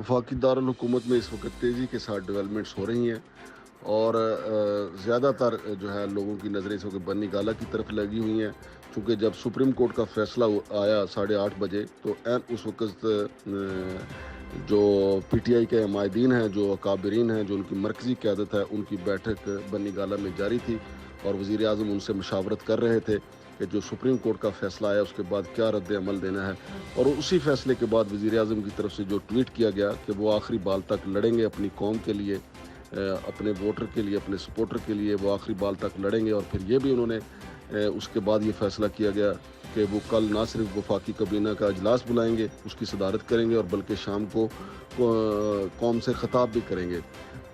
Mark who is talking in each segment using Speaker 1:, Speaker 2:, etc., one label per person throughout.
Speaker 1: वफाकी दारुल-हुकूमत में इस वक्त तेज़ी के साथ डेवलपमेंट्स हो रही हैं और ज़्यादातर जो है लोगों की नज़रें इस वक्त बन्नी गाला की तरफ लगी हुई हैं। चूँकि जब सुप्रीम कोर्ट का फ़ैसला आया 8:30 बजे, तो ऐन उस वक़्त जो पीटीआई के हमायदीन हैं, जो अकाबरीन हैं, जो उनकी मरकज़ी क़यादत है, उनकी बैठक बन्नी गाला में जारी थी और वज़ीर-ए-आज़म उनसे मशावरत कर रहे थे कि जो सुप्रीम कोर्ट का फ़ैसला आया उसके बाद क्या रद्द-ए-अमल देना है। और उसी फ़ैसले के बाद वज़ीर-ए-आज़म की तरफ से जो ट्वीट किया गया कि वो आखिरी बाल तक लड़ेंगे अपनी कौम के लिए, अपने वोटर के लिए, अपने सपोर्टर के लिए वो आखिरी बाल तक लड़ेंगे। और फिर ये भी उन्होंने उसके बाद ये फ़ैसला किया गया कि वो कल ना सिर्फ वफाकी काबीना का इजलास बुलाएंगे, उसकी सदारत करेंगे और बल्कि शाम को कौम से ख़िताब भी करेंगे।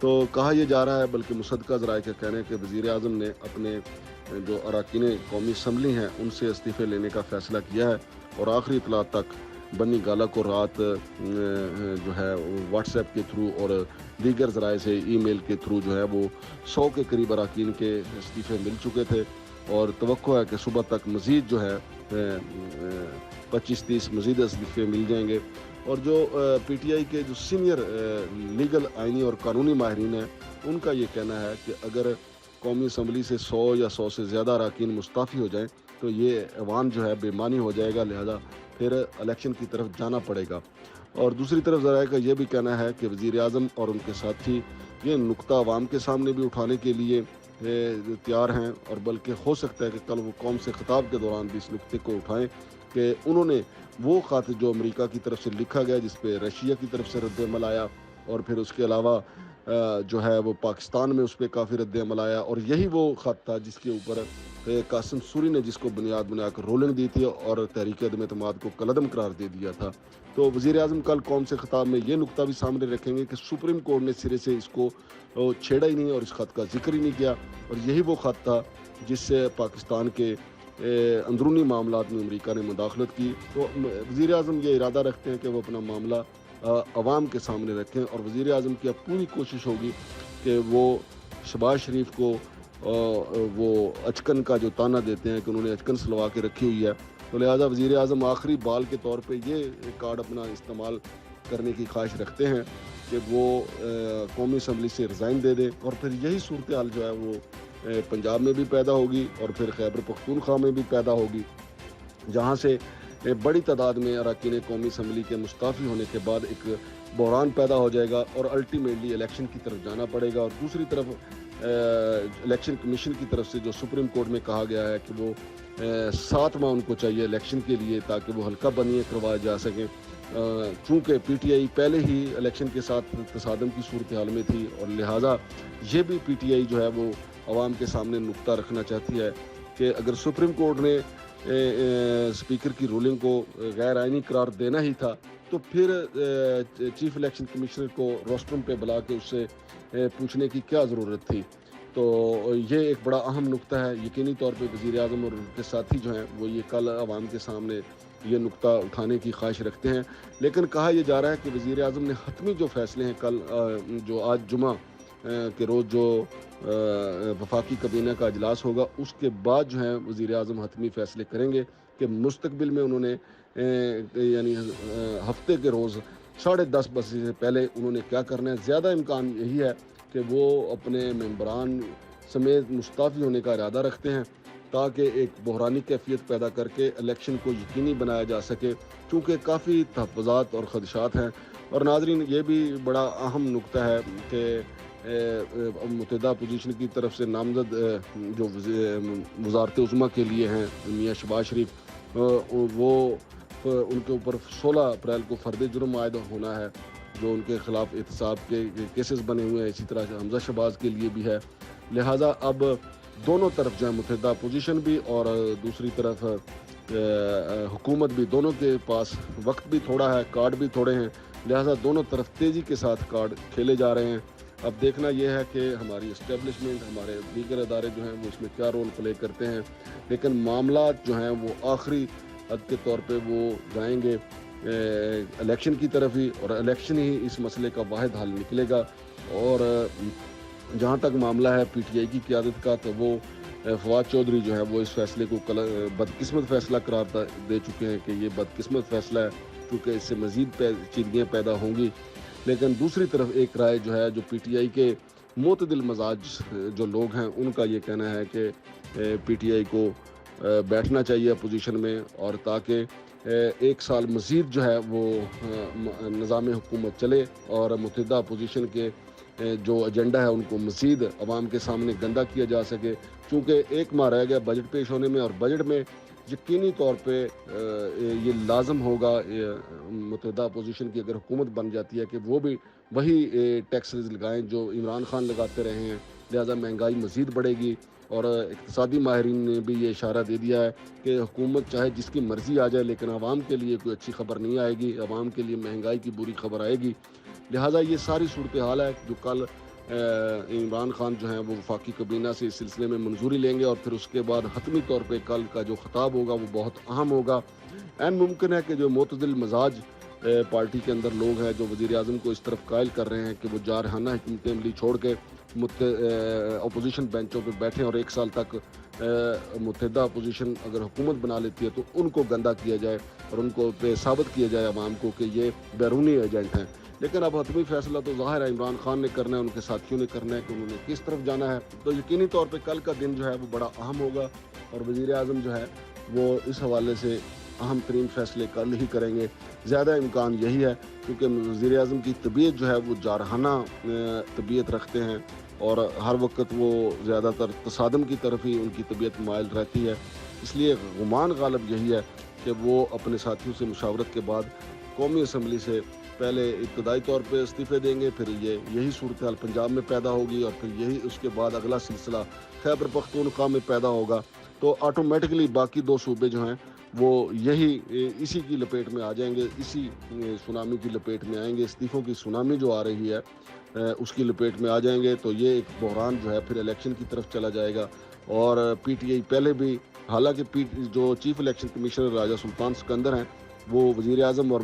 Speaker 1: तो कहा यह जा रहा है, बल्कि मुसद्दक़ा ज़राए का कहना है कि वज़ीर-ए-आज़म ने अपने जो अरकान कौमी असम्बली हैं उनसे इस्तीफ़े लेने का फ़ैसला किया है और आखिरी इत्तलात तक बन्नी गाला को रात जो है व्हाट्सएप के थ्रू और दीगर ज़राए से ईमेल के थ्रू जो है वो 100 के करीब अरकान के इस्तीफ़े मिल चुके थे और तवक्को है कि सुबह तक मज़ीद जो है 25-30 मज़ीद इस्तीफ़े मिल जाएंगे। और जो पीटीआई के जो सीनियर लीगल, आइनी और कानूनी माहिरीन हैं, उनका ये कहना है कि अगर कौमी असम्बली से 100 या 100 से ज़्यादा अरकान मुस्ताफ़ी हो जाएँ तो ये ऐवान जो है बेमानी हो जाएगा, लिहाजा फिर इलेक्शन की तरफ जाना पड़ेगा। और दूसरी तरफ ज़राए का ये भी कहना है कि वज़ीर-ए-आज़म और उनके साथी ये नुक्ता अवाम के सामने भी उठाने के लिए तैयार हैं और बल्कि हो सकता है कि कल वो कौम से ख़िताब के दौरान भी इस नुक्ते को उठाएँ कि उन्होंने वो ख़त जो अमेरिका की तरफ से लिखा गया, जिस पे रशिया की तरफ से रद्द-ए-अमल आया और फिर उसके अलावा जो है वो पाकिस्तान में उस पर काफ़ी रद्द-ए-अमल आया और यही वो ख़त था जिसके ऊपर कासिम सूरी ने जिसको बुनियाद बनाकर रोलिंग दी थी और तहरीक अदम-ए-एतमाद को कलअदम करार दे दिया था। तो वज़ीर-ए-आज़म कल कौम से ख़िताब में ये नुक्ता भी सामने रखेंगे कि सुप्रीम कोर्ट ने सिरे से इसको छेड़ा ही नहीं और इस ख़त का ज़िक्र ही नहीं किया और यही वो ख़त था जिससे पाकिस्तान के अंदरूनी मामलात में अमेरिका ने मुदाखलत की। तो वज़ीर-ए-आज़म ये इरादा रखते हैं कि वो अपना मामला अवाम के सामने रखें और वज़ीर-ए-आज़म की अब पूरी कोशिश होगी कि वो शहबाज शरीफ को वो अचकन का जो ताना देते हैं कि उन्होंने अचकन सलवा के रखी हुई है, तो लिहाजा वज़ीर-ए-आज़म आखिरी बाल के तौर पे ये कार्ड अपना इस्तेमाल करने की ख्वाहिश रखते हैं कि वो कौमी असम्बली से रिज़ाइन दे दें और फिर यही सूरत हाल जो है वो पंजाब में भी पैदा होगी और फिर खैबर पख्तूनख्वा में भी पैदा होगी, जहाँ से बड़ी तादाद में अरकान कौमी असम्बली के मुस्ताफ़ी होने के बाद एक बहरान पैदा हो जाएगा और अल्टीमेटली इलेक्शन की तरफ जाना पड़ेगा। और दूसरी तरफ इलेक्शन कमीशन की तरफ से जो सुप्रीम कोर्ट में कहा गया है कि वो 7 माह उनको चाहिए इलेक्शन के लिए ताकि वो हल्का बनिए करवाए जा सकें। चूँकि पीटीआई पहले ही इलेक्शन के साथ तसादम की सूरत हाल में थी और लिहाजा ये भी पीटीआई जो है वो अवाम के सामने नुक्ता रखना चाहती है कि अगर सुप्रीम कोर्ट ने स्पीकर की रूलिंग को गैर आइनी करार देना ही था तो फिर चीफ इलेक्शन कमिश्नर को रोस्ट्रम पे बुला के उससे पूछने की क्या ज़रूरत थी। तो ये एक बड़ा अहम नुक्ता है। यकीनी तौर पे वज़ीर-ए-आज़म और उनके साथी जो हैं वो ये कल अवाम के सामने ये नुक्ता उठाने की ख्वाहिश रखते हैं। लेकिन कहा यह जा रहा है कि वज़ीर-ए-आज़म ने हतमी जो फ़ैसले हैं कल जो आज जुमा के रोज़ जो वफाकी काबीना का इजलास होगा उसके बाद जो है वज़ीर-ए-आज़म हतमी फ़ैसले करेंगे कि मुस्तकबिल में उन्होंने यानी हफ्ते के रोज़ 10:30 बजे से पहले उन्होंने क्या करना है। ज़्यादा इम्कान यही है कि वो अपने मेंबरान समेत मुस्ताफ़ी होने का इरादा रखते हैं ताकि एक बहरानी कैफियत पैदा करके इलेक्शन को यकीनी बनाया जा सके, चूँकि काफ़ी तहफ़्फ़ुज़ात और ख़दशात हैं। और नाज़रीन ये भी बड़ा अहम नुक्ता है कि मुत्तहिदा अपोजिशन की तरफ से नामज़द जो वज़ारत उज़्मा के लिए हैं मियाँ शहबाज शरीफ, वो उनके ऊपर 16 अप्रैल को फ़र्द जुर्म आयद होना है जो उनके ख़िलाफ़ एहतसाब के केसेस बने हुए हैं। इसी तरह से हमज़ा शहबाज के लिए भी है। लिहाजा अब दोनों तरफ जो है मुत्तहिदा अपोजिशन भी और दूसरी तरफ हुकूमत भी, दोनों के पास वक्त भी थोड़ा है, कार्ड भी थोड़े हैं, लिहाजा दोनों तरफ तेज़ी के साथ कार्ड खेले जा रहे हैं। अब देखना यह है कि हमारी इस्टेब्लिशमेंट, हमारे दीगर अदारे जो हैं वो इसमें क्या रोल प्ले करते हैं। लेकिन मामला जो हैं वो आखिरी हद के तौर पे वो जाएंगे इलेक्शन की तरफ ही और इलेक्शन ही इस मसले का वाहिद हल निकलेगा। और जहाँ तक मामला है पीटीआई की क़यादत का, तो वो फवाद चौधरी जो है वो इस फैसले को बदकिस्मत फ़ैसला करार दे चुके हैं कि ये बदकिस्मत फ़ैसला है, क्योंकि इससे मज़ीद चीज़ें पैदा होंगी। لیکن دوسری طرف ایک رائے جو ہے جو پی ٹی آئی کے معتدل مزاج جو لوگ ہیں ان کا یہ کہنا ہے کہ پی ٹی آئی کو بیٹھنا چاہیے اپوزیشن میں، اور تاکہ ایک سال مزید جو ہے وہ نظام حکومت چلے اور متحدہ اپوزیشن کے جو ایجنڈا ہے ان کو مزید عوام کے سامنے گندہ کیا جا سکے، چونکہ ایک ماہ رہ گیا بجٹ پیش ہونے میں، اور بجٹ میں یقینی طور پہ یہ لازم ہوگا متحدہ اپوزیشن کی اگر حکومت بن جاتی ہے کہ وہ بھی وہی ٹیکسز لگائیں جو عمران خان لگاتے رہے ہیں، لہذا مہنگائی مزید بڑھے گی۔ اور اقتصادی ماہرین نے بھی یہ اشارہ دے دیا ہے کہ حکومت چاہے جس کی مرضی آ جائے لیکن عوام کے لیے کوئی اچھی خبر نہیں آئے گی، عوام کے لیے مہنگائی کی بری خبر آئے گی۔ لہٰذا یہ ساری صورتحال ہے جو کل عمران خان جو ہیں وہ وفاقی کابینہ سے اس سلسلے میں منظوری لیں گے، اور پھر اس کے بعد حتمی طور پہ کل کا جو خطاب ہوگا وہ بہت اہم ہوگا۔ عین ممکن ہے کہ جو معتدل مزاج پارٹی کے اندر لوگ ہیں جو وزیر اعظم کو اس طرف قائل کر رہے ہیں کہ وہ جارحانہ حکمت عملی چھوڑ کے اپوزیشن بینچوں پہ بیٹھیں اور ایک سال تک متحدہ اپوزیشن اگر حکومت بنا لیتی ہے تو ان کو گندہ کیا جائے اور ان کو پہ ثابت کیا جائے عوام کو کہ یہ بیرونی ایجنٹ ہیں۔ لیکن اب حتمی فیصلہ تو ظاہر ہے عمران خان نے کرنا ہے، ان کے ساتھیوں نے کرنا ہے کہ انہوں نے کس طرف جانا ہے۔ تو یقینی طور پہ کل کا دن جو ہے وہ بڑا اہم ہوگا، اور وزیر اعظم جو ہے وہ اس حوالے سے اہم ترین فیصلے کل ہی کریں گے۔ زیادہ امکان یہی ہے کیونکہ وزیر اعظم کی طبیعت جو ہے وہ جارحانہ طبیعت رکھتے ہیں، اور ہر وقت وہ زیادہ تر تصادم کی طرف ہی ان کی طبیعت مائل رہتی ہے۔ اس لیے گمان غالب یہی ہے کہ وہ اپنے ساتھیوں سے مشاورت کے بعد قومی اسمبلی سے پہلے ابتدائی طور پہ استعفے دیں گے، پھر یہی صورتحال پنجاب میں پیدا ہوگی، اور پھر یہی اس کے بعد اگلا سلسلہ خیبر پختونخوا میں پیدا ہوگا، تو آٹومیٹکلی باقی دو صوبے جو ہیں وہ اسی کی لپیٹ میں آ جائیں گے، اسی سونامی کی لپیٹ میں آئیں گے، استعفوں کی سونامی جو آ رہی ہے اس کی لپیٹ میں آ جائیں گے۔ تو یہ ایک بحران جو ہے پھر الیکشن کی طرف چلا جائے گا۔ اور پی ٹی آئی پہلے بھی، حالانکہ جو چیف الیکشن کمیشنر راجہ سلطان سکندر ہیں وہ وزیر اعظم اور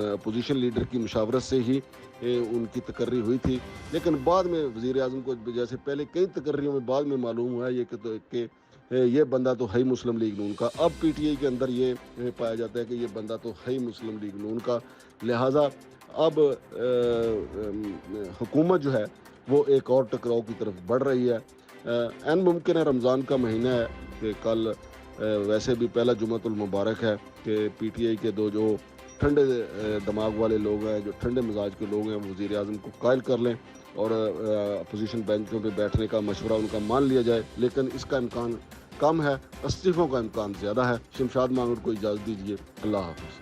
Speaker 1: اپوزیشن لیڈر کی مشاورت سے ہی ان کی تقرری ہوئی تھی، لیکن بعد میں وزیر اعظم کو جیسے پہلے کئی تقرریوں میں بعد میں معلوم ہوا ہے کہ یہ بندہ تو ہے ہی مسلم لیگ نون کا۔ اب پی ٹی آئی کے اندر یہ پایا جاتا ہے کہ یہ بندہ تو ہے ہی مسلم لیگ نون کا، لہٰذا اب حکومت جو ہے وہ ایک اور ٹکراؤ کی طرف بڑھ رہی ہے۔ عین ممکن ہے رمضان کا مہینہ ہے کہ کل ویسے بھی پہلا جمعۃ المبارک ہے کہ پی ٹی آئی کے دو جو ٹھنڈے دماغ والے لوگ ہیں، جو ٹھنڈے مزاج کے لوگ ہیں، وزیر اعظم کو قائل کر لیں اور اپوزیشن بینچوں پہ بیٹھنے کا مشورہ ان کا مان لیا جائے، لیکن اس کا امکان کم ہے، استعفوں کا امکان زیادہ ہے۔ شمشاد مانگڑ کو اجازت دیجیے، اللہ حافظ۔